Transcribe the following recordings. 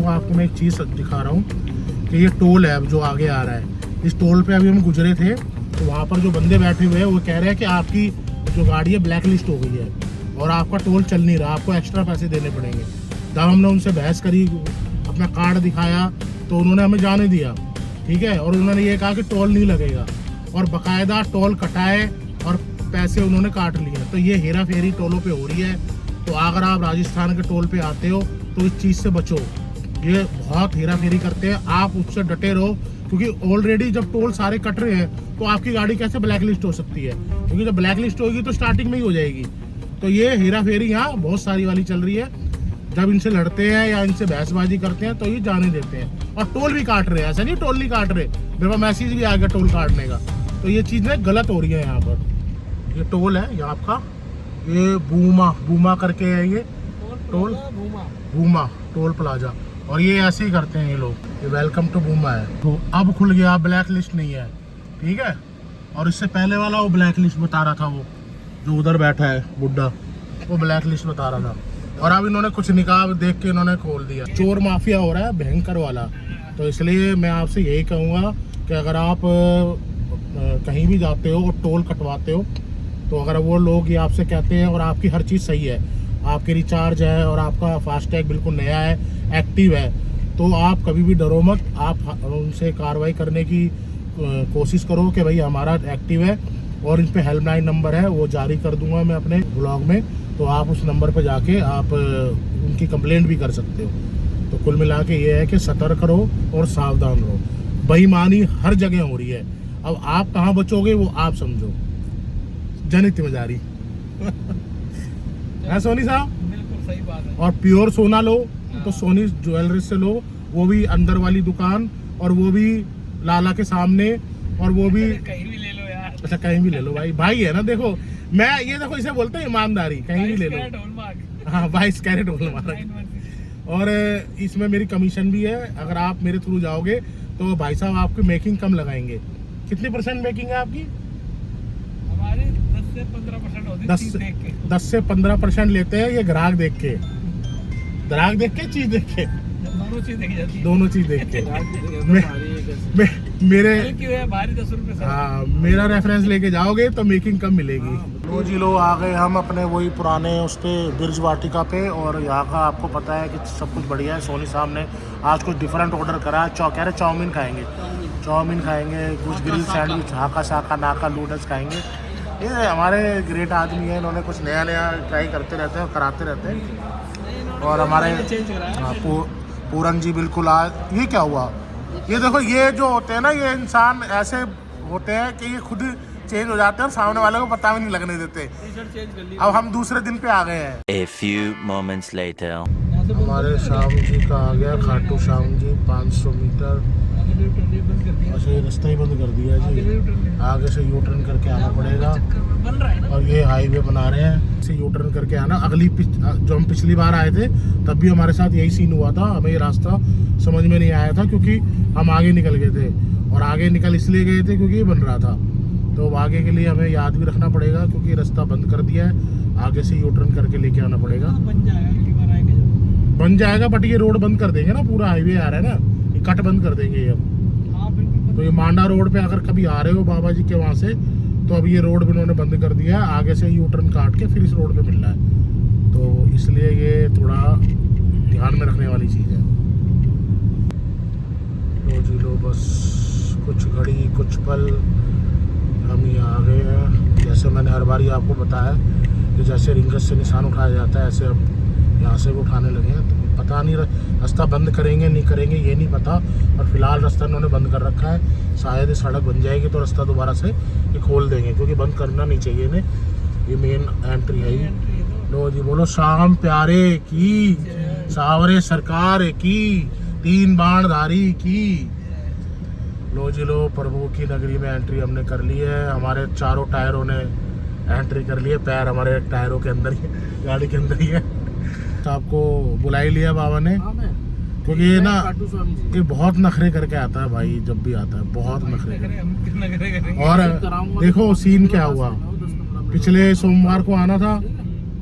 देखो आपको मैं एक चीज़ दिखा रहा हूँ कि ये टोल है अब जो आगे आ रहा है। इस टोल पे अभी हम गुजरे थे तो वहाँ पर जो बंदे बैठे हुए हैं वो कह रहे हैं कि आपकी जो गाड़ी है ब्लैक लिस्ट हो गई है और आपका टोल चल नहीं रहा, आपको एक्स्ट्रा पैसे देने पड़ेंगे। जब हमने उनसे बहस करी, अपना कार्ड दिखाया तो उन्होंने हमें जाने दिया, ठीक है। और उन्होंने ये कहा कि टोल नहीं लगेगा और बाकायदा टोल कटाए और पैसे उन्होंने काट लिए। तो ये हेरा फेरी टोलों पे हो रही है। तो अगर आप राजस्थान के टोल पे आते हो तो इस चीज़ से बचो, ये बहुत हेरा फेरी करते हैं। आप उससे डटे रहो क्योंकि ऑलरेडी जब टोल सारे कट रहे हैं तो आपकी गाड़ी कैसे ब्लैक लिस्ट हो सकती है, क्योंकि जब ब्लैक लिस्ट होगी तो स्टार्टिंग में ही हो जाएगी। तो ये हेरा फेरी यहाँ बहुत सारी वाली चल रही है। जब इनसे लड़ते हैं या इनसे बहसबाजी करते हैं तो ये जाने देते हैं और टोल भी काट रहे हैं। ऐसा नहीं टोल नहीं काट रहे, मेरे पास मैसेज भी आ गया टोल काटने का। तो ये चीज़ें गलत हो रही है यहाँ पर। ये टोल है ये आपका, ये बूमा करके है ये टोल, बूमा टोल प्लाजा। और ये ऐसे ही करते हैं ये लोग, ये वेलकम टू बूमा है। तो अब खुल गया, ब्लैक लिस्ट नहीं है, ठीक है। और इससे पहले वाला वो ब्लैक लिस्ट बता रहा था, वो जो उधर बैठा है बुड्ढा, वो ब्लैक लिस्ट बता रहा था। और अब इन्होंने कुछ निकाह देख के इन्होंने खोल दिया। चोर माफिया हो रहा है भयंकर वाला। तो इसलिए मैं आपसे यही कहूँगा कि अगर आप कहीं भी जाते हो और टोल कटवाते हो तो अगर वो लोग ये आपसे कहते हैं और आपकी हर चीज़ सही है, आपके रिचार्ज है और आपका फास्टैग बिल्कुल नया है, एक्टिव है, तो आप कभी भी डरो मत। आप उनसे कार्रवाई करने की कोशिश करो कि भाई हमारा एक्टिव है और इन पे हेल्पलाइन नंबर है, वो जारी कर दूंगा मैं अपने ब्लॉग में। तो आप उस नंबर पर जाके आप उनकी कंप्लेंट भी कर सकते हो। तो कुल मिला के ये है कि सतर्क रहो और सावधान रहो। बेईमानी हर जगह हो रही है, अब आप कहाँ बचोगे वो आप समझो। जनित मजारी है सोनी साहब, बिल्कुल सही बात है। और प्योर सोना लो तो सोनी ज्वेलरी से लो, वो भी अंदर वाली दुकान और वो भी लाला के सामने, और वो भी कहीं भी ले लो यार। अच्छा कहीं भी ले लो भाई, भाई है ना। देखो मैं ये देखो इसे बोलते हैं ईमानदारी, कहीं भी ले लो। हाँ 22 कैरेट होलमार्क। और इसमें मेरी कमीशन भी है। अगर आप मेरे थ्रू जाओगे तो भाई साहब आपकी मेकिंग कम लगाएंगे। कितनी % मेकिंग है आपकी? हमारी 10 से 15% होती है, चीज़ देख के। 10 से 15% लेते हैं ये ग्राहक देख के, ग्राहक देख के, चीज देख के, दोनों चीज देखी जाती है। दोनों चीज देख के। मेरे क्यों है भारी 10 रुपए से। हाँ मेरा रेफरेंस लेके जाओगे तो मेकिंग कम मिलेगी। लो जी लो आ गए हम अपने वही पुराने उस पे बिरज वाटिका पे। और यहाँ का आपको पता है कि सब कुछ बढ़िया है। सोनी साहब ने आज कुछ डिफरेंट ऑर्डर करा है। कह रहे चाउमीन खाएंगे, चाउमीन खाएंगे, कुछ ग्रिल सैंडविच, हाका साका नाका नूडल्स खाएंगे। ये हमारे ग्रेट आदमी है, इन्होंने कुछ नया नया ट्राई करते रहते हैं और कराते रहते हैं। और हमारे पूरन जी बिल्कुल आज ये क्या हुआ, ये देखो ये जो होते हैं ना, ये इंसान ऐसे होते हैं कि ये खुद चेंज हो जाते हैं और सामने वाले को पता भी नहीं लगने देते। अब हम दूसरे दिन पे आ गए हैं। A few moments later. हमारे श्याम जी का आ गया, खाटू श्याम जी 500 मीटर। अच्छा ये रास्ता ही बंद कर दिया जी, आगे से यू टर्न करके आना पड़ेगा। और ये हाईवे बना रहे हैं, इसे यू टर्न करके आना। जो हम पिछली बार आए थे तब भी हमारे साथ यही सीन हुआ था। हमें ये रास्ता समझ में नहीं आया था क्योंकि हम आगे निकल गए थे, और आगे निकल इसलिए गए थे क्योंकि ये बन रहा था। तो आगे के लिए हमें याद भी रखना पड़ेगा क्योंकि रास्ता बंद कर दिया है, आगे से यू टर्न करके लेके आना पड़ेगा। बन जाएगा बट ये रोड बंद कर देंगे ना, पूरा हाईवे आ रहा है ना, ये कट बंद कर देंगे ये अब। तो ये मांडा रोड पे अगर कभी आ रहे हो बाबा जी के वहाँ से, तो अब ये रोड भी उन्होंने बंद कर दिया है, आगे से यू टर्न काट के फिर इस रोड पे मिलना है। तो इसलिए ये थोड़ा ध्यान में रखने वाली चीज़ है। लो जी लो, बस कुछ घड़ी कुछ पल हम ये आ गए हैं। जैसे मैंने हर बार आपको बताया कि जैसे रिंगस से निशान उठाया जाता है, ऐसे अब यहाँ से भी उठाने लगे हैं। तो पता नहीं रास्ता बंद करेंगे नहीं करेंगे ये नहीं पता, और फिलहाल रास्ता इन्होंने बंद कर रखा है। शायद सड़क बन जाएगी तो रास्ता दोबारा से ये खोल देंगे, क्योंकि बंद करना नहीं चाहिए इन्हें। ये मेन एंट्री है। लो जी बोलो शाम प्यारे की, सावरे सरकार की, 3 बाणधारी की। लो जी लो, प्रभु की नगरी में एंट्री हमने कर ली है। हमारे चारों टायरों ने एंट्री कर ली है, पैर हमारे टायरों के अंदर ही, गाड़ी के अंदर ही है। तो आपको बुला ही लिया बाबा ने, क्योंकि ये ना ये बहुत नखरे करके आता है भाई, जब भी आता है बहुत नखरे करके। और देखो सीन क्या हुआ, पिछले सोमवार को आना था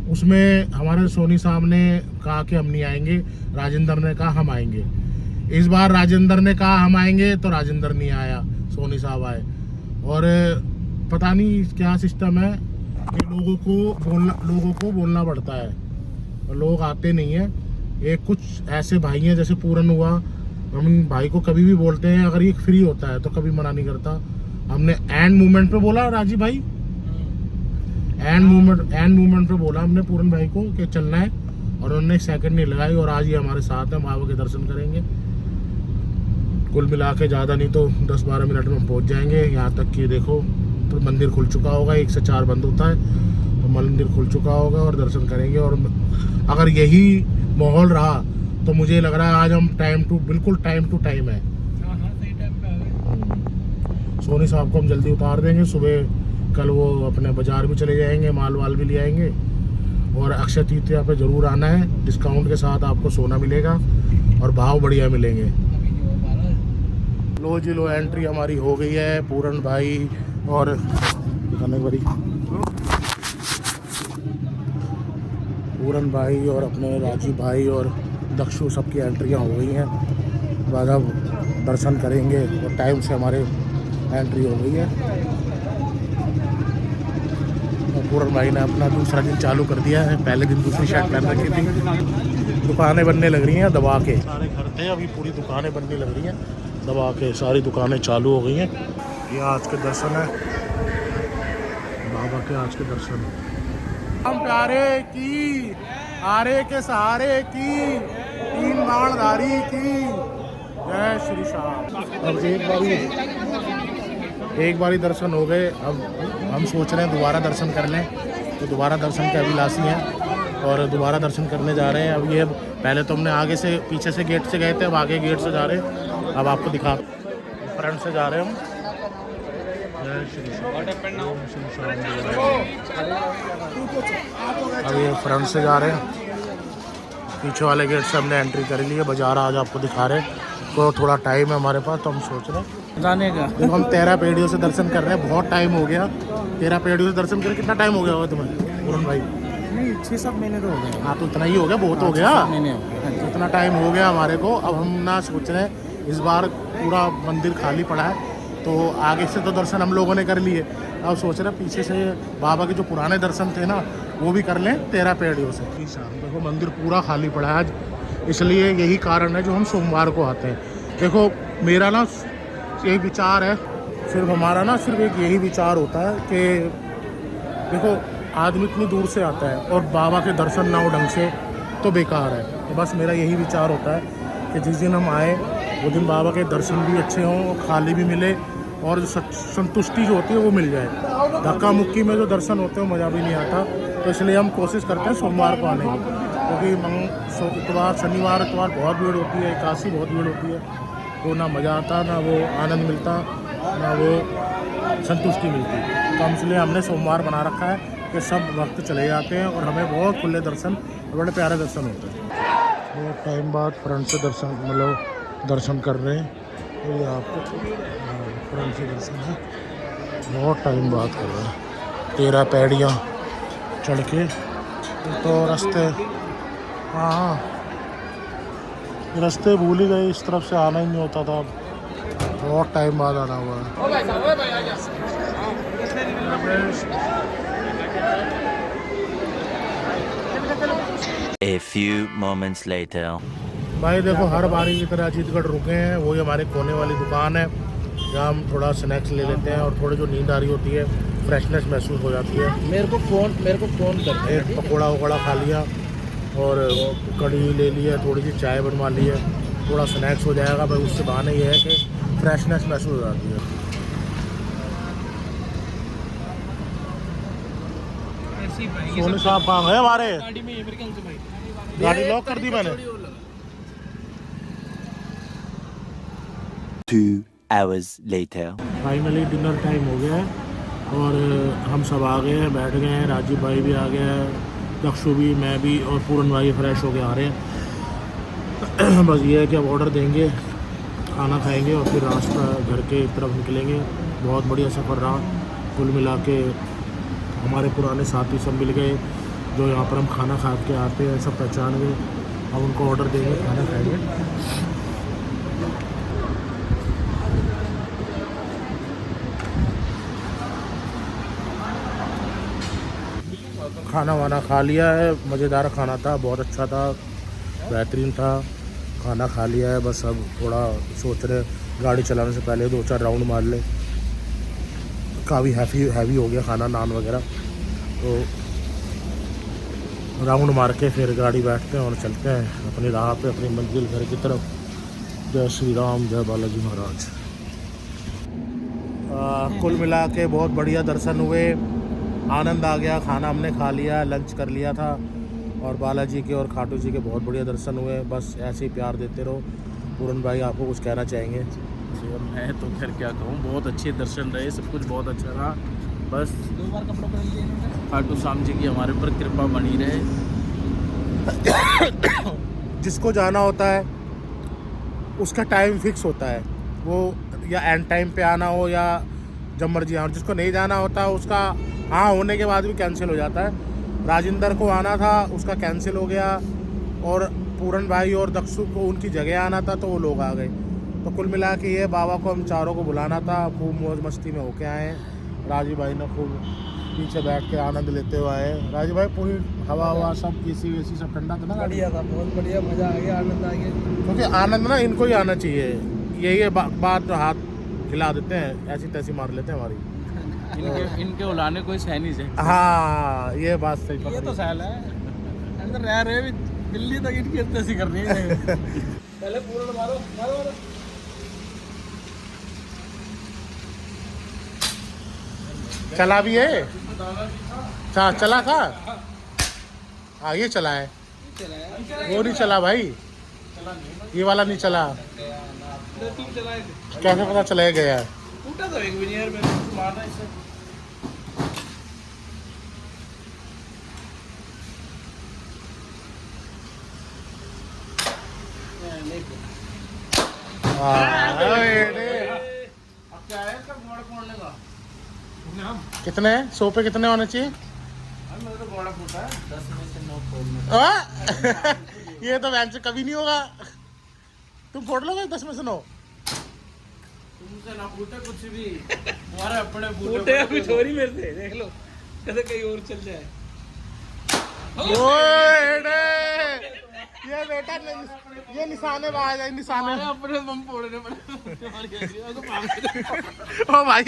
उसमें हमारे सोनी साहब ने कहा कि हम नहीं आएंगे, राजेंद्र ने कहा हम आएंगे। इस बार राजेंद्र ने कहा हम आएंगे तो राजेंद्र नहीं आया, सोनी साहब आए। और पता नहीं क्या सिस्टम है कि लोगों को बोलना पड़ता है और लोग आते नहीं हैं। एक कुछ ऐसे भाई हैं जैसे पूरन हुआ, हम भाई को कभी भी बोलते हैं, अगर ये फ्री होता है तो कभी मना नहीं करता। हमने एंड मोमेंट पे बोला, राजीव भाई एंड मोमेंट पे बोला हमने पूरन भाई को कि चलना है, और उन्होंने एक सेकंड नहीं लगाई और आज ये हमारे साथ है, बाबा के दर्शन करेंगे। कुल मिला के ज़्यादा नहीं तो 10-12 मिनट में हम पहुँच जाएंगे। यहाँ तक कि देखो तो मंदिर खुल चुका होगा, 1 से 4 बंद होता है, तो मंदिर खुल चुका होगा और दर्शन करेंगे। और अगर यही माहौल रहा तो मुझे लग रहा है आज हम बिल्कुल टाइम टू टाइम है। सही टाइम पे आ गए। सोनी साहब को हम जल्दी उतार देंगे सुबह, कल वो अपने बाजार भी चले जाएंगे, माल वाल भी ले आएंगे। और अक्षय तृतीया पे ज़रूर आना है, डिस्काउंट के साथ आपको सोना मिलेगा और भाव बढ़िया मिलेंगे। अभी नहीं हो पा रहा है। लो जी लो, एंट्री हमारी हो गई है। पूरन भाई और पूरन भाई और अपने राजीव भाई और दक्षु सबकी एंट्रियाँ हो गई हैं। बाद अब दर्शन करेंगे और टाइम से हमारे एंट्री हो गई है। और पूरन भाई ने अपना दूसरा दिन चालू कर दिया है, पहले दिन दूसरी शर्ट पहन रखी थी। दुकानें बनने लग रही हैं दबा के, सारे घर थे, अभी पूरी दुकानें बनने लग रही हैं दबा के, सारी दुकानें चालू हो गई हैं। ये आज के दर्शन है, बाबा के आज के दर्शन। हम प्यारे की आरे के सहारे की, 3 बाणधारी की, जय श्री श्याम। अब एक बारी दर्शन हो गए, अब हम सोच रहे हैं दोबारा दर्शन कर लें, तो दोबारा दर्शन के अभिलाषी हैं और दोबारा दर्शन करने जा रहे हैं। अब ये पहले तो हमने आगे से पीछे से गेट से गए थे, अब आगे गेट से जा रहे हैं। अब आपको दिखा, फ्रंट से जा रहे हैं हम। जय श्री श्याम। अब ये फ्रंट से जा रहे हैं, पीछे वाले गेट से हमने एंट्री कर ली है। बाजार आज आपको दिखा रहे हैं, तो थोड़ा टाइम है हमारे पास, तो हम सोच रहे हैं जाने का। देखो हम 13 पेड़ियों से दर्शन कर रहे हैं, बहुत टाइम हो गया। 13 पेड़ियों से दर्शन कर, कितना टाइम हो गया होगा तुम्हें पूरन भाई? 6-7 महीने तो हो गए। हाँ, तो इतना ही हो गया, बहुत हो गया, महीने हो गए। इतना टाइम हो गया हमारे को। अब हम ना सोच रहे हैं, इस बार पूरा मंदिर खाली पड़ा है, तो आगे से तो दर्शन हम लोगों ने कर लिए, अब सोच रहे हैं पीछे से बाबा के जो पुराने दर्शन थे ना वो भी कर लें 13 पेड़ियों से। देखो मंदिर पूरा खाली पड़ा है आज, इसलिए यही कारण है जो हम सोमवार को आते हैं। देखो मेरा ना एक विचार है, सिर्फ हमारा ना सिर्फ एक यही विचार होता है कि देखो आदमी इतनी दूर से आता है और बाबा के दर्शन ना हो ढंग से तो बेकार है। तो बस मेरा यही विचार होता है कि जिस दिन हम आए वो दिन बाबा के दर्शन भी अच्छे हों, खाली भी मिले और जो संतुष्टि जो होती है वो मिल जाए। धक्का मुक्की में जो दर्शन होते हैं मज़ा भी नहीं आता, तो इसलिए हम कोशिश करते हैं सोमवार को आने की, क्योंकि इतवार शनिवार इतवार बहुत भीड़ होती है, एकादशी बहुत भीड़ होती है, तो ना मज़ा आता, ना वो आनंद मिलता, ना वो संतुष्टि मिलती। तो हम इसलिए हमने सोमवार बना रखा है कि सब वक्त चले जाते हैं और हमें बहुत खुले दर्शन, बड़े प्यारे दर्शन होते हैं। बहुत टाइम बाद फ्रंट से दर्शन कर रहे हैं, तो ये आपको फ्रंट से दर्शन है, बहुत टाइम बाद कर रहे हैं। 13 पैड़ियाँ चढ़ के, तो रास्ते हाँ रास्ते भूल ही गए, इस तरफ से आना ही नहीं होता था, बहुत टाइम बाद आना हुआ है। A few moments later. भाई देखो हर बारी की तरह अजीतगढ़ रुके हैं, वही हमारे कोने वाली दुकान है जहाँ हम थोड़ा स्नैक्स ले लेते हैं और थोड़ी जो नींद आ रही होती है, फ्रेशनेस महसूस हो जाती है। मेरे को फोन करते हैं। एक पकौड़ा वकौड़ा खा लिया और कढ़ी ले लिया, थोड़ी सी चाय बनवा ली है, थोड़ा स्नैक्स हो जाएगा भाई, उससे बहाने ये है कि फ्रेशनेस महसूस हो जाती है। सोनी साहब कहाँ गए हमारे? गाड़ी में मेरे ख्याल से भाई गाड़ी लॉक कर दी मैंने। 2 hours later. Finally dinner time हो गया है और हम सब आ गए हैं, बैठ गए हैं, राजीव भाई भी आ गया है, दक्षु भी, मैं भी और पूरन भाई फ्रेश होके आ रहे हैं। बस ये है कि अब ऑर्डर देंगे, खाना खाएंगे और फिर रास्ता घर के तरफ निकलेंगे। बहुत बढ़िया सफ़र रहा, कुल मिला के हमारे पुराने साथी सब मिल गए, जो यहाँ पर हम खाना खा के आते हैं सब पहचान गए। अब उनको ऑर्डर देंगे, खाना खाएंगे। खाना वाना खा लिया है, मज़ेदार खाना था, बहुत अच्छा था, बेहतरीन था। खाना खा लिया है, बस अब थोड़ा सोच रहे गाड़ी चलाने से पहले 2-4 राउंड मार ले। काफ़ी हैवी हो गया खाना, नान वगैरह, तो राउंड मार के फिर गाड़ी बैठते हैं और चलते हैं अपनी राह पे, अपनी मंजिल घर की तरफ। जय श्री राम, जय बालाजी महाराज। कुल मिला के बहुत बढ़िया दर्शन हुए, आनंद आ गया। खाना हमने खा लिया, लंच कर लिया था, और बालाजी के और खाटू जी के बहुत बढ़िया दर्शन हुए। बस ऐसे ही प्यार देते रहो। पूरन भाई, आपको कुछ कहना चाहेंगे? मैं तो खैर क्या कहूँ, बहुत अच्छे दर्शन रहे, सब कुछ बहुत अच्छा रहा। बस 2 बार कपड़ों बदल दिए खाटू श्याम जी की हमारे ऊपर कृपा बनी रहे। जिसको जाना होता है उसका टाइम फिक्स होता है, वो या एंड टाइम पे आना हो या जब मर्जी आना हो। जिसको नहीं जाना होता उसका हाँ होने के बाद भी कैंसिल हो जाता है। राजेंद्र को आना था, उसका कैंसिल हो गया, और पूरन भाई और दक्षु को उनकी जगह आना था, तो वो लोग आ गए। तो कुल मिला के ये बाबा को हम चारों को बुलाना था। खूब मौज मस्ती में होके आए हैं। राजीव भाई ने खूब पीछे बैठ के आनंद लेते हुए आए। राजीव भाई, पूरी हवा सब एसी वेसी सब ठंडा था ना? बढ़िया था, बहुत बढ़िया, मज़ा आ गया, आनंद आ गया। क्योंकि आनंद ना इनको ही आना चाहिए। यही बात हाथ खिला देते हैं, ऐसी तैसी मार लेते हैं हमारी। इनके उलाने कोई सहनी से। हाँ, ये बात सही ये तो सहल है, अंदर रह रहे भी दिल्ली तक इनकी तैसी करनी है। पहले पूर्ण मारो मारो मारो। चला भी है, चला था। हाँ, ये चला है, वो नहीं चला भाई, ये वाला नहीं चला। कैसे पता चला गया? टूटा तो एक भी नहीं यार, मैंने मारना इससे। अब क्या है इसका घोड़ा फोड़ने का? कितने 100 पे कितने होने चाहिए? मेरा तो घोड़ा फूटा है 10 में से 9 फोड़ने। ये तो वैन से कभी नहीं होगा। तुम फोड़ लोगे 10 में से 9? तुमसे ना फूटे कुछ भी, तुम्हारे अपने फूटे अभी छोरी मेरे से, देख लो कैसे कहीं और चल जाए। ये बेटा ये निशानेबाज है, निशाने। अपने बम फोड़ने पड़े। ओ भाई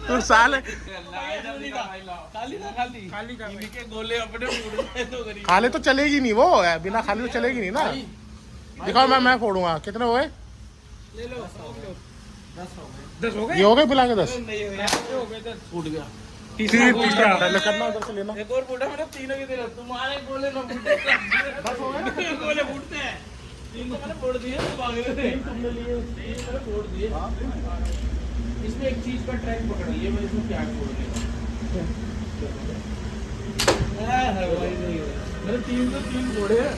तू साले खाली के गोले अपने फोड़ने तो करी। खाली तो चलेगी नहीं वो, बिना खाली तो चलेगी नहीं ना। दिखाओ, मैं फोड़ूंगा। कितने हो गए? ले लो 10 हो गए। ये हो गए बुला के 10? नहीं हो गए 10, फूट गया। तीसरा करना उधर से लेना। एक और फूटा, मैंने तीनों के दे रहा। तुम्हारे गोले ना फूटे। बस हो गए। गोले फूटते हैं, 3 तो मैंने फोड़ दिए, तुम आगे थे। तुमने लिए 3 मैंने फोड़ दिए। इसमें एक चीज का ट्रैक पकड़ लिए, मैं इसमें क्या फोड़ने का। मैंने 3 तो 3 फोड़े हैं।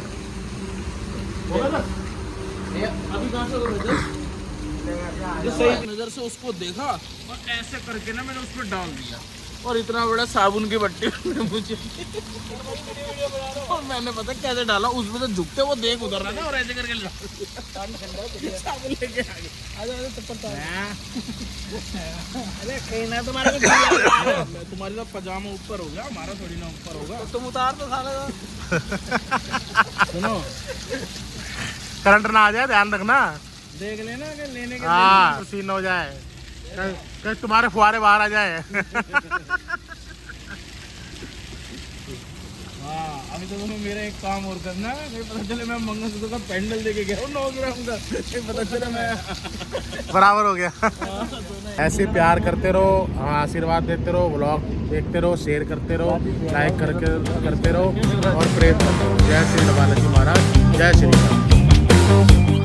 होगा ना? अभी कहाँ से करोगे? जो सही नजर से उसको देखा और ऐसे करके ना मैंने उसमें डाल दिया, और इतना बड़ा साबुन की बट्टी मुझे। और मैंने पता कैसे डाला, उसमें तो झुकते वो देख उधर रहा था, और ऐसे करके साबुन लेके आ गए। अरे कहीं ना तुम्हारे को तुम्हारी तो पजामा ऊपर हो गया, हमारा थोड़ी ना ऊपर होगा। तुम उतार तो साले। सुनो, करंट ना आ जाए, ध्यान रखना। देख लेना कि लेने के हाँ, सीन हो जाए, कहीं तुम्हारे फुहारे बाहर आ जाए। हाँ, अभी तो तुम्हें मेरा एक काम और करना है। नहीं पता चले मैं मंगलसूत्र का पेंडल लेके गया हूँ 9 ग्राम का, नहीं पता चले मैं बराबर हो गया। ऐसे प्यार करते रहो, हाँ, आशीर्वाद देते रहो, व्लॉग देखते रहो, शेयर करते रहो, लाइक करते रहो और प्रेम करते रहो। जय श्री बालाजी महाराज, जय श्री राम।